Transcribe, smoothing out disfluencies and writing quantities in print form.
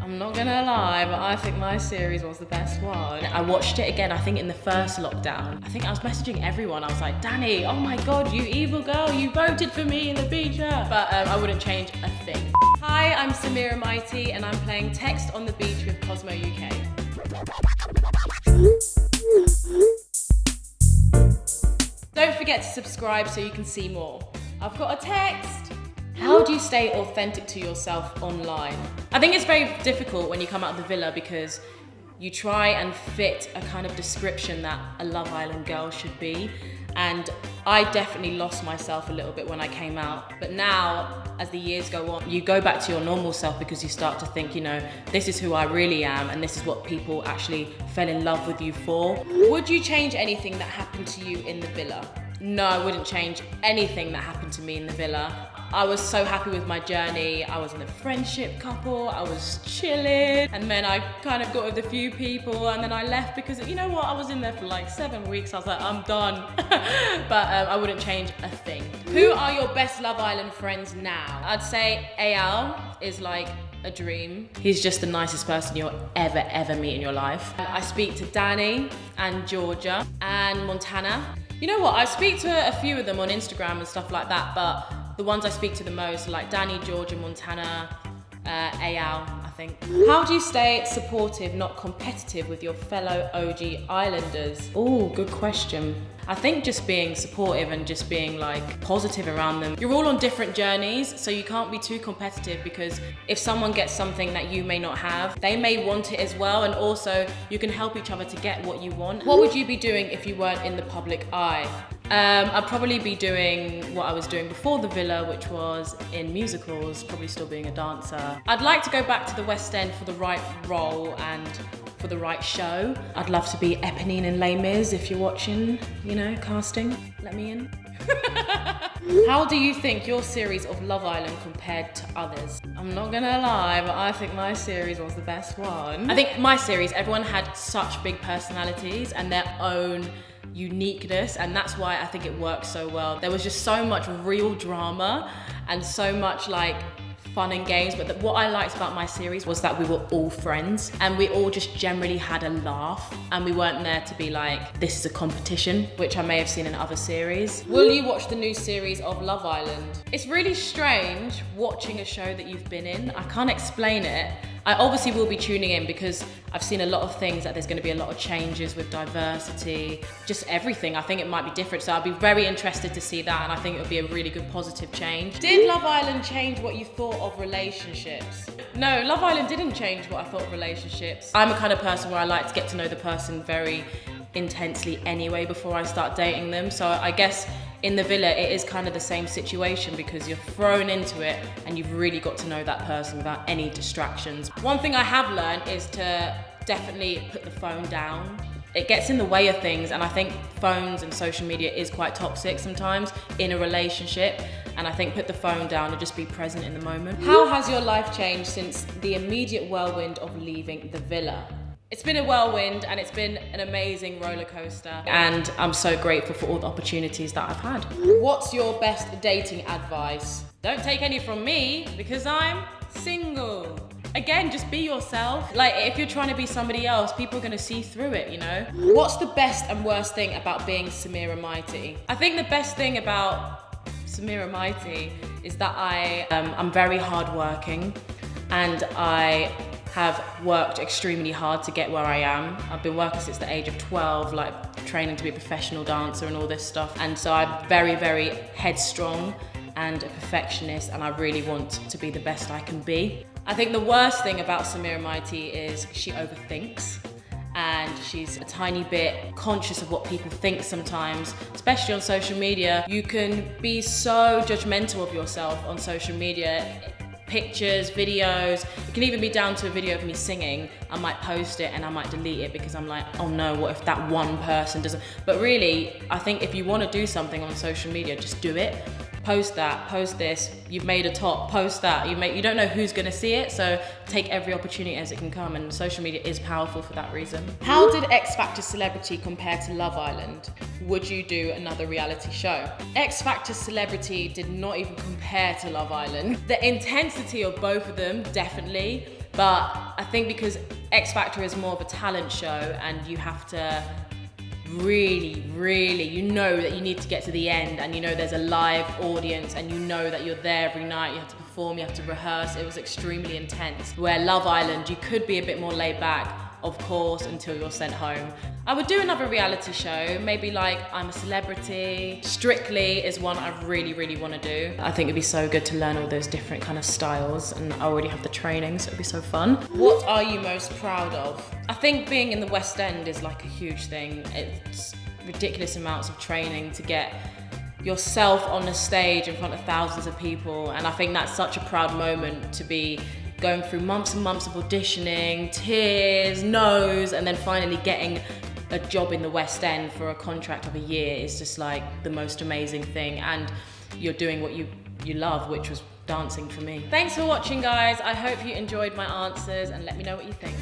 I'm not gonna lie, but I think my series was the best one. I watched it again, I think in the first lockdown. I think I was messaging everyone. I was like, Danny, oh my God, you evil girl, you voted for me in the beacher. But I wouldn't change a thing. Hi, I'm Samira Mighty and I'm playing Text on the Beach with Cosmo UK. Don't forget to subscribe so you can see more. I've got a text. How do you stay authentic to yourself online? I think it's very difficult when you come out of the villa because you try and fit a kind of description that a Love Island girl should be. And I definitely lost myself a little bit when I came out. But now, as the years go on, you go back to your normal self because you start to think, you know, this is who I really am and this is what people actually fell in love with you for. Would you change anything that happened to you in the villa? No, I wouldn't change anything that happened to me in the villa. I was so happy with my journey. I was in a friendship couple, I was chilling, and then I kind of got with a few people and then I left because, you know what, I was in there for like 7 weeks. I was like, I'm done. But I wouldn't change a thing. Who are your best Love Island friends now? I'd say Al is like a dream. He's just the nicest person you'll ever meet in your life. I speak to Danny and Georgia and Montana. You know what, I speak to a few of them on Instagram and stuff like that, but the ones I speak to the most are like Danny, Georgia, Montana, Al, I think. How do you stay supportive, not competitive with your fellow OG Islanders? Oh, good question. I think just being supportive and just being like positive around them. You're all on different journeys, so you can't be too competitive because if someone gets something that you may not have, they may want it as well, and also you can help each other to get what you want. What would you be doing if you weren't in the public eye? I'd probably be doing what I was doing before the villa, which was in musicals, probably still being a dancer. I'd like to go back to the West End for the right role and for the right show. I'd love to be Eponine in Les Mis if you're watching, you know, casting, let me in. How do you think your series of Love Island compared to others? I'm not gonna lie, but I think my series was the best one. I think my series, everyone had such big personalities and their own uniqueness, and that's why I think it worked so well. There was just so much real drama and so much like fun and games, but what I liked about my series was that we were all friends and we all just generally had a laugh and we weren't there to be like, this is a competition, which I may have seen in other series. Will you watch the new series of Love Island? It's really strange watching a show that you've been in. I can't explain it. I obviously will be tuning in because I've seen a lot of things that there's going to be a lot of changes with diversity, just everything. I think it might be different, so I'll be very interested to see that, and I think it'll be a really good positive change. Did Love Island change what you thought of relationships? No, Love Island didn't change what I thought of relationships. I'm a kind of person where I like to get to know the person very intensely anyway before I start dating them, so I guess in the villa, it is kind of the same situation because you're thrown into it and you've really got to know that person without any distractions. One thing I have learned is to definitely put the phone down. It gets in the way of things, and I think phones and social media is quite toxic sometimes in a relationship, and I think put the phone down and just be present in the moment. How has your life changed since the immediate whirlwind of leaving the villa? It's been a whirlwind and it's been an amazing roller coaster, and I'm so grateful for all the opportunities that I've had. What's your best dating advice? Don't take any from me because I'm single. Again, just be yourself. Like, if you're trying to be somebody else, people are gonna see through it, you know? What's the best and worst thing about being Samira Mighty? I think the best thing about Samira Mighty is that I'm very hardworking and I have worked extremely hard to get where I am. I've been working since the age of 12, like training to be a professional dancer and all this stuff. And so I'm very headstrong and a perfectionist, and I really want to be the best I can be. I think the worst thing about Samira Mighty is she overthinks, and she's a tiny bit conscious of what people think sometimes, especially on social media. You can be so judgmental of yourself on social media. Pictures, videos, it can even be down to a video of me singing. I might post it and I might delete it because I'm like, oh no, what if that one person doesn't? But really, I think if you want to do something on social media, just do it. Post that, post this, you've made a top, post that. You don't know who's gonna see it, so take every opportunity as it can come, and social media is powerful for that reason. How did X Factor Celebrity compare to Love Island? Would you do another reality show? X Factor Celebrity did not even compare to Love Island. The intensity of both of them, definitely, but think because X Factor is more of a talent show and you have to really, you know that you need to get to the end, and you know there's a live audience, and you know that you're there every night, you have to perform, you have to rehearse. It was extremely intense. Where Love Island, you could be a bit more laid back, of course, until you're sent home. I would do another reality show, maybe like I'm a Celebrity. Strictly is one I really want to do. I think it'd be so good to learn all those different kind of styles, and I already have the training, so it'd be so fun. What are you most proud of? I think being in the West End is like a huge thing. It's ridiculous amounts of training to get yourself on the stage in front of thousands of people, and I think that's such a proud moment to be going through months and months of auditioning, tears, no's, and then finally getting a job in the West End for a contract of a year is just like the most amazing thing, and you're doing what you love, which was dancing for me. Thanks for watching, guys. I hope you enjoyed my answers, and let me know what you think.